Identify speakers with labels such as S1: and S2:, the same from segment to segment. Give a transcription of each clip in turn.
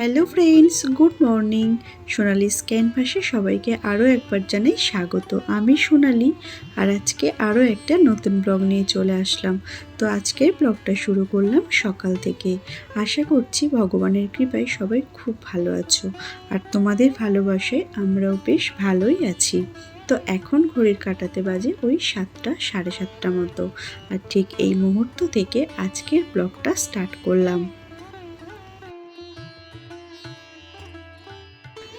S1: Hello friends, good morning. Sonali's ক্যানভাসে সবাইকে আরও একবার জানাই স্বাগত। আমি সোনালি, আর আজকে আরও একটা নতুন ব্লগ নিয়ে চলে আসলাম। তো আজকের ব্লগটা শুরু করলাম সকাল থেকে। আশা করছি ভগবানের কৃপায় সবাই খুব ভালো আছো, আর তোমাদের ভালোবাসায় আমরাও বেশ ভালোই আছি। তো এখন ঘড়ির কাঁটাতে বাজে ওই 7টা সাড়ে 7টা মতো, আর ঠিক এই মুহূর্ত থেকে আজকের ব্লগটা স্টার্ট করলাম।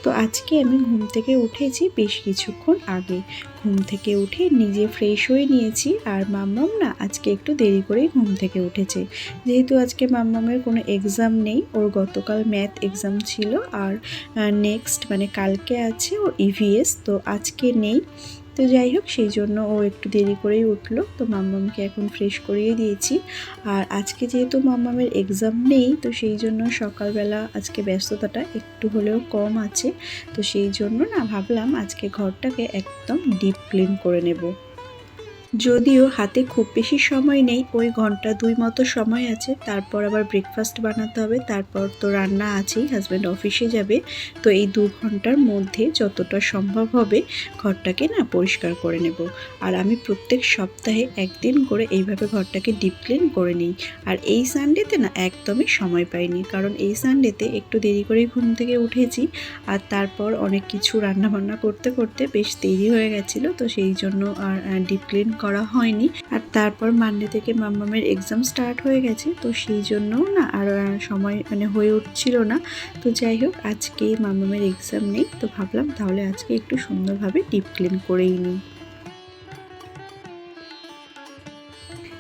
S1: তো আজকে আমি ঘুম থেকে উঠেছি বেশ কিছুক্ষণ আগে। ঘুম থেকে উঠে নিজে ফ্রেশ হয়ে নিয়েছি, আর মাম্মাম না আজকে একটু দেরি করেই ঘুম থেকে উঠেছে। যেহেতু আজকে মাম্মামের কোনো এক্সাম নেই, ওর গতকাল ম্যাথ এক্সাম ছিল, আর নেক্সট মানে কালকে আছে ওর ইভিএস, তো আজকে নেই। তো যাই হোক, সেই জন্য ও একটু দেরি করেই উঠলো। তো মাম্মামকে এখন ফ্রেশ করিয়ে দিয়েছি। আর আজকে যেহেতু মাম্মামের এক্সাম নেই, তো সেই জন্য সকালবেলা আজকে ব্যস্ততাটা একটু হলেও কম আছে। তো সেই জন্য না ভাবলাম আজকে ঘরটাকে একদম ডিপ ক্লিন করে নেব। যদিও হাতে খুব বেশি সময় নেই, ওই ঘন্টা দুই মতো সময় আছে। তারপর আবার ব্রেকফাস্ট বানাতে হবে, তারপর তো রান্না আছেই, হাজব্যান্ড অফিসে যাবে। তো এই 2 ঘন্টার মধ্যে যতটা সম্ভব হবে ঘরটাকে না পরিষ্কার করে নেব। আর আমি প্রত্যেক সপ্তাহে একদিন করে এইভাবে ঘরটাকে ডিপ ক্লিন করে নিই। আর এই সানডেতে না একদমই সময় পাইনি, কারণ এই সানডেতে একটু দেরি করে ঘুম থেকে উঠেছি, আর তারপর অনেক কিছু রান্নাবান্না করতে করতে বেশ দেরি হয়ে গেছিলো। তো সেই জন্য আর ডিপ ক্লিন করা হয়নি। আর তারপর মানডে থেকে মাম্মামের এক্সাম স্টার্ট হয়ে গেছে, তো সেই জন্য না আর সময় হয়ে উঠছিল না। তো যাই হোক, আজকে মাম্মামের এক্সাম নেই, তো ভাবলাম তাহলে আজকে একটু সুন্দরভাবে ডিপ ক্লিন করেই নিই।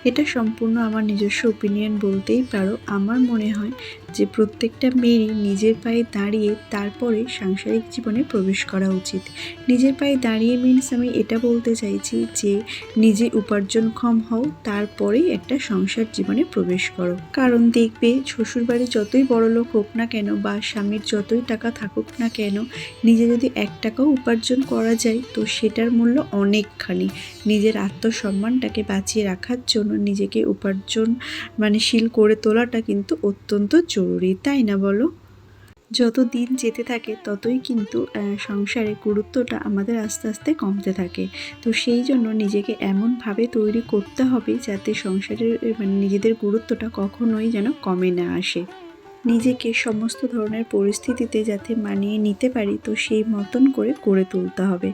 S1: এটা সম্পূর্ণ আমার নিজস্ব ওপিনিয়ন বলতেই পারো। আমার মনে হয় যে প্রত্যেকটা মেয়েরই নিজের পায়ে দাঁড়িয়ে তারপরে সাংসারিক জীবনে প্রবেশ করা উচিত। নিজের পায়ে দাঁড়িয়ে মিনস আমি এটা বলতে চাইছি যে নিজে উপার্জনক্ষম হও, তারপরেই একটা সংসার জীবনে প্রবেশ করো। কারণ দেখবে, শ্বশুরবাড়ি যতই বড়লোক হোক না কেন বা স্বামীর যতই টাকা থাকুক না কেন, নিজে যদি 1 টাকাও উপার্জন করা যায় তো সেটার মূল্য অনেকখানি। নিজের আত্মসম্মানটাকে বাঁচিয়ে রাখার জন্য নিজেকে উপার্জনশীল করে তোলাটা কিন্তু অত্যন্ত জরুরি, তাই না বলো? যত দিন যেতে থাকে ততই কিন্তু সংসারে গুরুত্বটা আমাদের আস্তে আস্তে কমতে থাকে। তো সেই জন্য নিজেকে এমনভাবে তৈরি করতে হবে যাতে সংসারের নিজেদের গুরুত্বটা কখনোই যেন কমে না আসে। নিজেকে সমস্ত ধরনের পরিস্থিতিতে যাতে মানিয়ে নিতে পারি, তো সেই মতন করে গড়ে তুলতে হবে।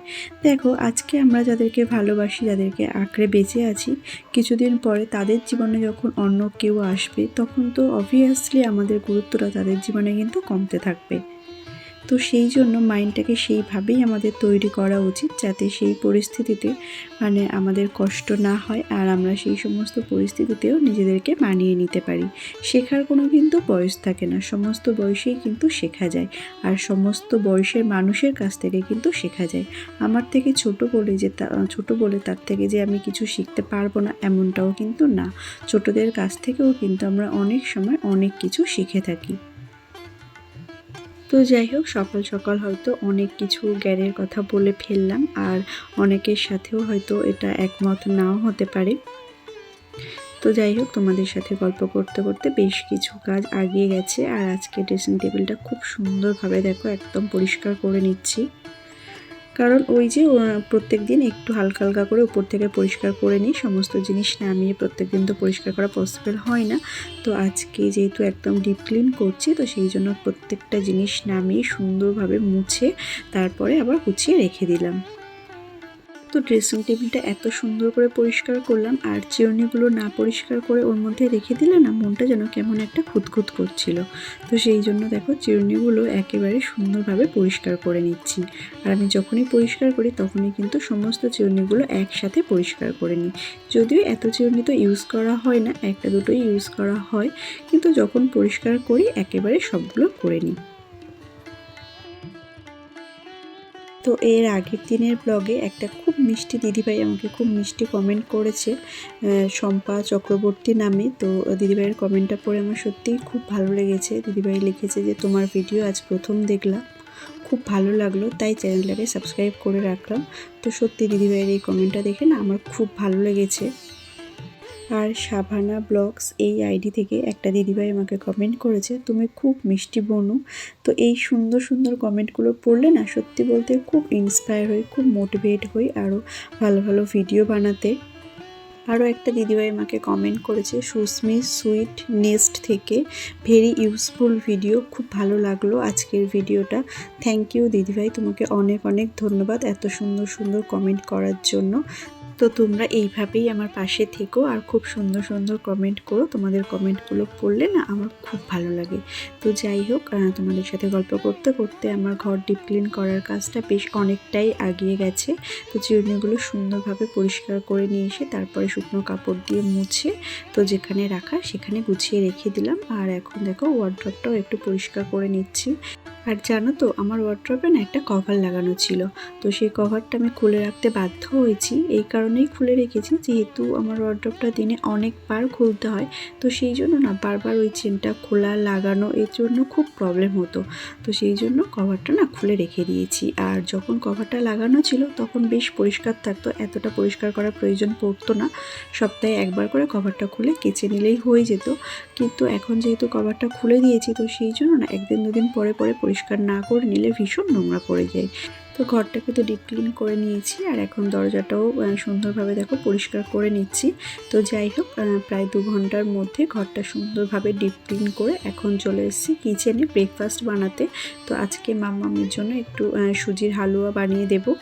S1: দেখো, আজকে আমরা যাদেরকে ভালোবাসি, যাদেরকে আঁকড়ে বেঁচে আছি, কিছুদিন পরে তাদের জীবনে যখন অন্য কেউ আসবে, তখন তো অবভিয়াসলি আমাদের গুরুত্বটা তাদের জীবনে কিন্তু কমতে থাকবে। তো সেই জন্য মাইন্ডটাকে সেইভাবেই আমাদের তৈরি করা উচিত যাতে সেই পরিস্থিতিতে আমাদের কষ্ট না হয়, আর আমরা সেই সমস্ত পরিস্থিতিতেও নিজেদেরকে মানিয়ে নিতে পারি। শেখার কোনো কিন্তু বয়স থাকে না, সমস্ত বয়সেই কিন্তু শেখা যায়, আর সমস্ত বয়সের মানুষের কাছ থেকে কিন্তু শেখা যায়। আমার থেকে ছোট বলে তার থেকে যে আমি কিছু শিখতে পারবো না এমনটাও কিন্তু না। ছোটদের কাছ থেকেও কিন্তু আমরা অনেক সময় অনেক কিছু শিখে থাকি। তো যাই হোক, সকাল সকাল হয়তো অনেক কিছু জ্ঞানের কথা বলে ফেললাম, আর অনেকের সাথেও হয়তো এটা একমত নাও হতে পারে। তো যাই হোক, তোমাদের সাথে গল্প করতে করতে বেশ কিছু কাজ আগিয়ে গেছে, আর আজকে ড্রেসিং টেবিলটা খুব সুন্দরভাবে দেখো একদম পরিষ্কার করে নিচ্ছি। কারণ ওই যে প্রত্যেক দিন একটু হালকা হালকা করে উপর থেকে পরিষ্কার করে নিই, সমস্ত জিনিস নামিয়ে প্রত্যেক দিন তো পরিষ্কার করা পসিবল হয় না। তো আজকে যেহেতু একদম ডিপ ক্লিন করছি, তো সেই জন্য প্রত্যেকটা জিনিস নামিয়ে সুন্দরভাবে মুছে তারপরে আবার গুছিয়ে রেখে দিলাম। তো ড্রেসিং টেবিলটা এত সুন্দর করে পরিষ্কার করলাম, আর চিরুনিগুলো না পরিষ্কার করে ওর মধ্যে রেখে দিলে না মনটা যেন কেমন একটা খুঁতখুত করছিল। তো সেই জন্য দেখো, চিরুনিগুলো একেবারে সুন্দরভাবে পরিষ্কার করে নিচ্ছি। আর আমি যখনই পরিষ্কার করি তখনই কিন্তু সমস্ত চিরুনিগুলো একসাথে পরিষ্কার করে নিই। যদিও এত চিরুনি তো ইউজ করা হয় না, একটা দুটোই ইউজ করা হয়, কিন্তু যখন পরিষ্কার করি একেবারে সবগুলো করে নিই। তো এর আগের দিনের ব্লগে একটা খুব মিষ্টি দিদিভাই আমাকে খুব মিষ্টি কমেন্ট করেছে, শম্পা চক্রবর্তী নামে। তো দিদিভাইয়ের কমেন্টটা পড়ে আমার সত্যিই খুব ভালো লেগেছে। দিদিভাই লিখেছে যে তোমার ভিডিও আজ প্রথম দেখলাম, খুব ভালো লাগলো, তাই চ্যানেলটাকে সাবস্ক্রাইব করে রাখলাম। তো সত্যি দিদিভাইয়ের এই কমেন্টটা দেখে না আমার খুব ভালো লেগেছে। আর সাভানা ব্লগস এই আইডি থেকে একটা দিদিভাই আমাকে কমেন্ট করেছে, তুমি খুব মিষ্টি বোনু। তো এই সুন্দর সুন্দর কমেন্টগুলো পড়লে না সত্যি বলতে খুব ইন্সপায়ার হই, খুব মোটিভেট হই আরও ভালো ভালো ভিডিও বানাতে। আরও একটা দিদিভাই আমাকে কমেন্ট করেছে সুস্মি সুইট নেস্ট থেকে, ভেরি ইউজফুল ভিডিও, খুব ভালো লাগলো আজকের ভিডিওটা। থ্যাংক ইউ দিদিভাই, তোমাকে অনেক অনেক ধন্যবাদ এত সুন্দর সুন্দর কমেন্ট করার জন্য। তো তোমরা এইভাবেই আমার পাশে থেকো আর খুব সুন্দর সুন্দর কমেন্ট করো, তোমাদের কমেন্টগুলো পড়লে না আমার খুব ভালো লাগে। তো যাই হোক, তোমাদের সাথে গল্প করতে করতে আমার ঘর ডিপ ক্লিন করার কাজটা বেশ অনেকটাই এগিয়ে গেছে। তো চিরুনিগুলো সুন্দরভাবে পরিষ্কার করে নিয়ে এসে তারপরে শুকনো কাপড় দিয়ে মুছে তো যেখানে রাখা সেখানে গুছিয়ে রেখে দিলাম। আর এখন দেখো ওয়ার্ড্রপটাও একটু পরিষ্কার করে নিচ্ছি। আর জানো তো আমার ওয়ার্ড্রপে না একটা কভার লাগানো ছিল, তো সেই কভারটা আমি খুলে রাখতে বাধ্য হয়েছি। এই কারণেই খুলে রেখেছি যেহেতু আমার ওয়ার্ড্রপটা দিনে অনেকবার খুলতে হয়, তো সেই জন্য না বারবার ওই চেনটা খোলা লাগানো এর জন্য খুব প্রবলেম হতো। তো সেই জন্য কভারটা না খুলে রেখে দিয়েছি। আর যখন কভারটা লাগানো ছিল তখন বেশ পরিষ্কার থাকতো, এতটা পরিষ্কার করার প্রয়োজন পড়তো না। সপ্তাহে একবার করে কভারটা খুলে কেচে নিলেই হয়ে যেত। কিন্তু এখন যেহেতু কভারটা খুলে দিয়েছি তো সেই জন্য না একদিন দুদিন পরে পরে পরিষ্কার না করে নিলে ভীষণ নোংরা পড়ে যায়। তো ঘরটাকে তো ডিপ ক্লিন করে নিয়েছি আর এখন দরজাটাও সুন্দরভাবে দেখো পরিষ্কার করে নিচ্ছি। তো যাই হোক, প্রায় 2 ঘন্টার মধ্যে ঘরটা সুন্দরভাবে ডিপ ক্লিন করে এখন চলে এসেছি কিচেনে ব্রেকফাস্ট বানাতে। তো আজকে মাম্মামের জন্য একটু সুজির হালুয়া বানিয়ে দেবো।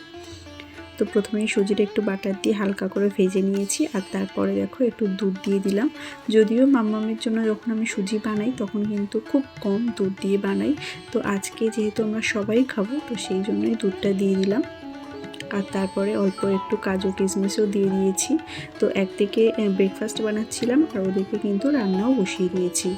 S1: তো প্রথমেই সুজিটা একটু বাটার দিয়ে হালকা করে ভেজে নিয়েছি আর তারপরে দেখো একটু দুধ দিয়ে দিলাম। যদিও মাম্মামের জন্য যখন আমি সুজি বানাই তখন কিন্তু খুব কম দুধ দিয়ে বানাই, তো আজকে যেহেতু আমরা সবাই খাবো তো সেই জন্যই দুধটা দিয়ে দিলাম। আর তারপরে অল্প একটু কাজু কিশমিশও দিয়ে দিয়েছি। তো একদিকে ব্রেকফাস্ট বানাচ্ছিলাম আর ওদিকে কিন্তু রান্নাও বসিয়ে দিয়েছি।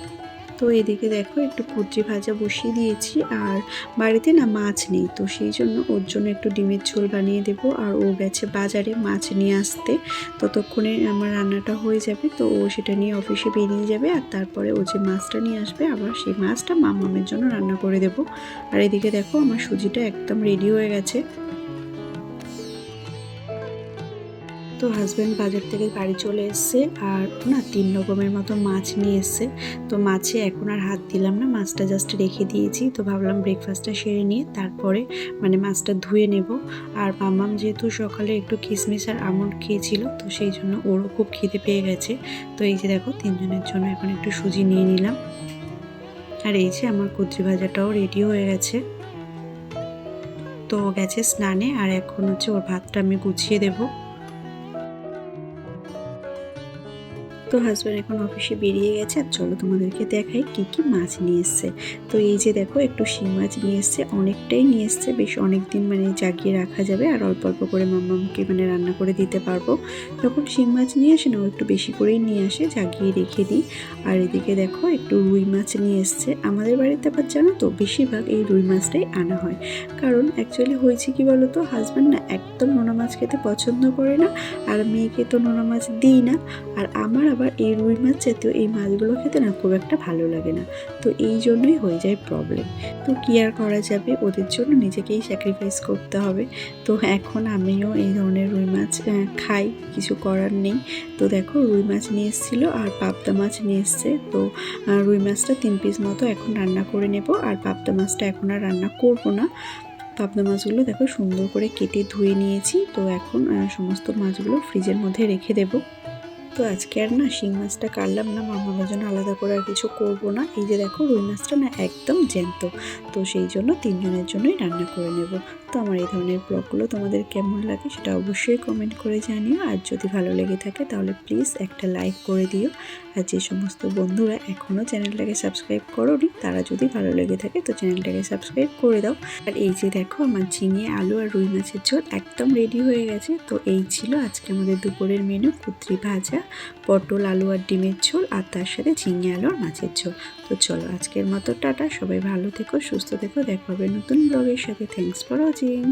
S1: তো এদিকে দেখো একটু কুচি ভাজা বসিয়ে দিয়েছি আর বাড়িতে না মাছ নেই, তো সেই জন্য ওর জন্য একটু ডিমের ঝোল বানিয়ে দেব। আর ও গেছে বাজারে মাছ নিয়ে আসতে, ততক্ষণে আমার রান্নাটা হয়ে যাবে। তো ও সেটা নিয়ে অফিসে বেরিয়ে যাবে আর তারপরে ও যে মাছটা নিয়ে আসবে আবার সেই মাছটা মামামের জন্য রান্না করে দেব। আর এদিকে দেখো আমার সুজিটা একদম রেডি হয়ে গেছে। তো হাজব্যান্ড বাজার থেকে বাড়ি চলে এসছে আর না 3 রকমের মতো মাছ নিয়ে এসছে। তো মাছে এখন আর হাত দিলাম না, মাছটা জাস্ট রেখে দিয়েছি। তো ভাবলাম ব্রেকফাস্টটা সেরে নিয়ে তারপরে মাছটা ধুয়ে নেব। আর মাম্মাম যেহেতু সকালে একটু কিশমিশ আর আমন্ড খেয়েছিল তো সেই জন্য ওরও খুব খিদে পেয়ে গেছে। তো এই যে দেখো 3 জনের জন্য এখন একটু সুজি নিয়ে নিলাম। আর এই যে আমার কুচি ভাজাটাও রেডি হয়ে গেছে। তো গেছে স্নানে আর এখন হচ্ছে ওর ভাতটা আমি গুছিয়ে দেবো। তো হাজব্যান্ড এখন অফিসে বেরিয়ে গেছে আর চলো তোমাদেরকে দেখাই কি কি মাছ নিয়ে এসছে। তো এই যে দেখো একটু শিং মাছ নিয়ে এসছে, অনেকটাই নিয়ে এসছে, বেশ অনেক দিন জাগিয়ে রাখা যাবে আর অল্প অল্প করে মাম্মামকে রান্না করে দিতে পারবো। যখন শিং মাছ নিয়ে আসে না ও একটু বেশি করেই নিয়ে আসে, জাগিয়ে রেখে দিই। আর এদিকে দেখো একটু রুই মাছ নিয়ে এসছে। আমাদের বাড়িতে আবার জানো তো বেশিরভাগ এই রুই মাছটাই আনা হয়, কারণ অ্যাকচুয়ালি হয়েছে কি বলো তো, হাজব্যান্ড না একদম নোনা মাছ খেতে পছন্দ করে না আর মেয়েকে তো নোনা মাছ দিই না। আর আমার আবার এই রুই মাছ জাতীয় এই মাছগুলো খেতে না খুব একটা ভালো লাগে না, তো এই জন্যই হয়ে যায় প্রবলেম। তো কি আর করা যাবে, ওদের জন্য নিজেকেই স্যাক্রিফাইস করতে হবে। তো এখন আমিও এই ধরনের রুই মাছ খাই, কিছু করার নেই। তো দেখো রুই মাছ নিয়ে এসেছিলো আর পাবদা মাছ নিয়ে এসছে। তো রুই মাছটা 3 পিস মতো এখন রান্না করে নেব আর পাবদা মাছটা এখন আর রান্না করব না। পাবদা মাছগুলো দেখো সুন্দর করে কেটে ধুয়ে নিয়েছি। তো এখন সমস্ত মাছগুলো ফ্রিজের মধ্যে রেখে দেবো। তো আজকে আর না শিং মাছটা কাটলাম না, মামার জন্য আলাদা করে আর কিছু করবো না। এই যে দেখো রুই মাছটা না একদম জ্যান্ত, তো সেই জন্য 3 জনের জন্যই রান্না করে নেব। তো আমার এই ধরনের ব্লগগুলো তোমাদের কেমন লাগে সেটা অবশ্যই কমেন্ট করে জানিও। আর যদি ভালো লেগে থাকে তাহলে প্লিজ একটা লাইক করে দিও। আর যে সমস্ত বন্ধুরা এখনও চ্যানেলটাকে সাবস্ক্রাইব করোনি তারা যদি ভালো লেগে থাকে তো চ্যানেলটাকে সাবস্ক্রাইব করে দাও। আর এই যে দেখো আমার ঝিঙে আলু আর রুই মাছের ঝোল একদম রেডি হয়ে গেছে। তো এই ছিল আজকে আমাদের দুপুরের মেনু, কুঁদরি ভাজা, পটল আলু আর ডিমের ঝোল আর তার সাথে ঝিঙে আলু আর মাছের ঝোল। তো চলো আজকের মতো টাটা, সবাই ভালো থেকো, সুস্থ থেকো, দেখা হবে নতুন ব্লগের সাথে। Thanks for watching.